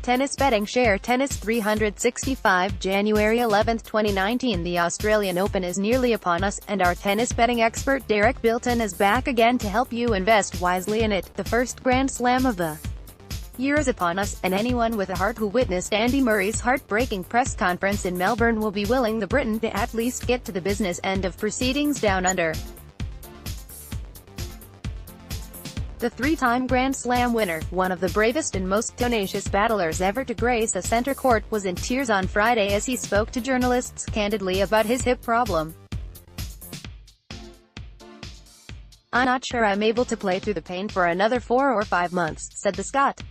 Tennis Betting Share Tennis365 January 11, 2019. The Australian Open is nearly upon us, and our tennis betting expert Derek Bilton is back again to help you invest wisely in it. The first Grand Slam of the year is upon us, and anyone with a heart who witnessed Andy Murray's heartbreaking press conference in Melbourne will be willing the Briton to at least get to the business end of proceedings down under. The three-time Grand Slam winner, one of the bravest and most tenacious battlers ever to grace a centre court, was in tears on Friday as he spoke to journalists candidly about his hip problem. "I'm not sure I'm able to play through the pain for another 4 or 5 months," said the Scot.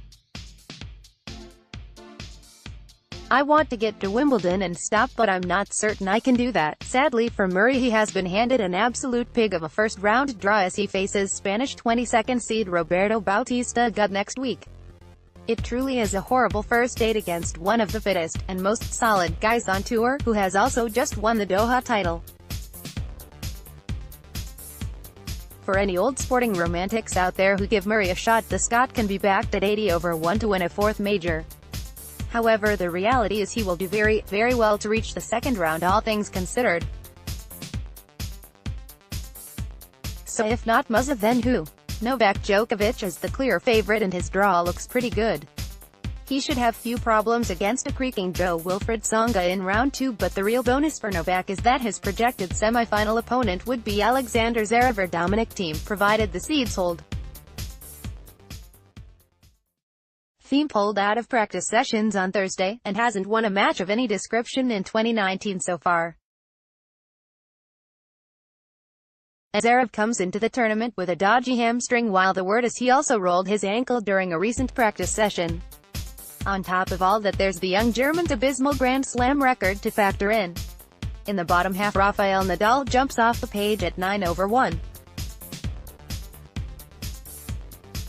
"I want to get to Wimbledon and stop, but I'm not certain I can do that." Sadly for Murray, he has been handed an absolute pig of a first-round draw as he faces Spanish 22nd seed Roberto Bautista Agut next week. It truly is a horrible first date against one of the fittest, and most solid, guys on tour, who has also just won the Doha title. For any old sporting romantics out there who give Murray a shot, the Scot can be backed at 80/1 to win a fourth major. However, the reality is he will do very, very well to reach the second round, all things considered. So if not Musa, then who? Novak Djokovic is the clear favorite and his draw looks pretty good. He should have few problems against a creaking Jo-Wilfried Tsonga in round 2, but the real bonus for Novak is that his projected semi-final opponent would be Alexander Zverev or Dominic Thiem, provided the seeds hold. Thiem pulled out of practice sessions on Thursday, and hasn't won a match of any description in 2019 so far. Zverev comes into the tournament with a dodgy hamstring, while the word is he also rolled his ankle during a recent practice session. On top of all that, there's the young German's abysmal Grand Slam record to factor in. In the bottom half, Rafael Nadal jumps off the page at 9/1.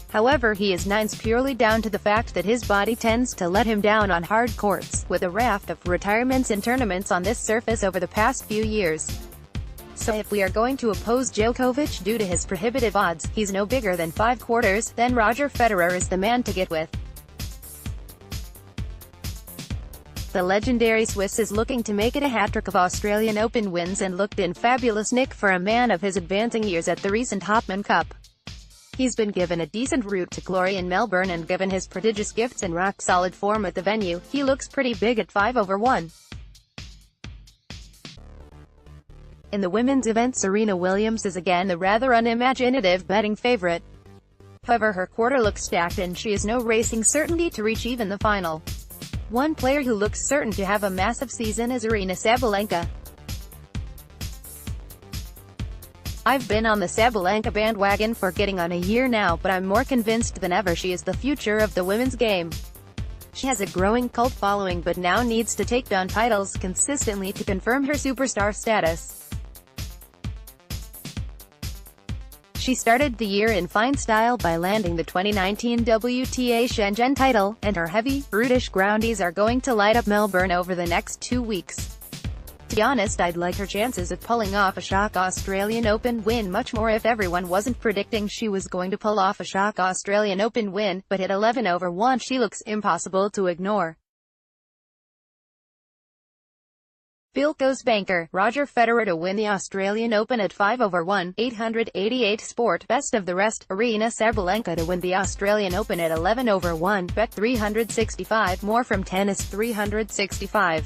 However, he is 9s purely down to the fact that his body tends to let him down on hard courts, with a raft of retirements in tournaments on this surface over the past few years. So if we are going to oppose Djokovic due to his prohibitive odds, he's no bigger than 5/4, then Roger Federer is the man to get with. The legendary Swiss is looking to make it a hat-trick of Australian Open wins and looked in fabulous nick for a man of his advancing years at the recent Hopman Cup. He's been given a decent route to glory in Melbourne, and given his prodigious gifts and rock-solid form at the venue, he looks pretty big at 5/1. In the women's event, Serena Williams is again the rather unimaginative betting favorite. However, her quarter looks stacked and she is no racing certainty to reach even the final. One player who looks certain to have a massive season is Aryna Sabalenka. "I've been on the Sabalenka bandwagon for getting on a year now, but I'm more convinced than ever she is the future of the women's game. She has a growing cult following but now needs to take down titles consistently to confirm her superstar status. She started the year in fine style by landing the 2019 WTA Shenzhen title, and her heavy, brutish groundies are going to light up Melbourne over the next 2 weeks. To be honest, I'd like her chances of pulling off a shock Australian Open win much more if everyone wasn't predicting she was going to pull off a shock Australian Open win, but at 11/1 she looks impossible to ignore." Philco's banker, Roger Federer to win the Australian Open at 5/1, 888 Sport. Best of the rest, Aryna Sabalenka to win the Australian Open at 11/1, bet 365. More from Tennis365.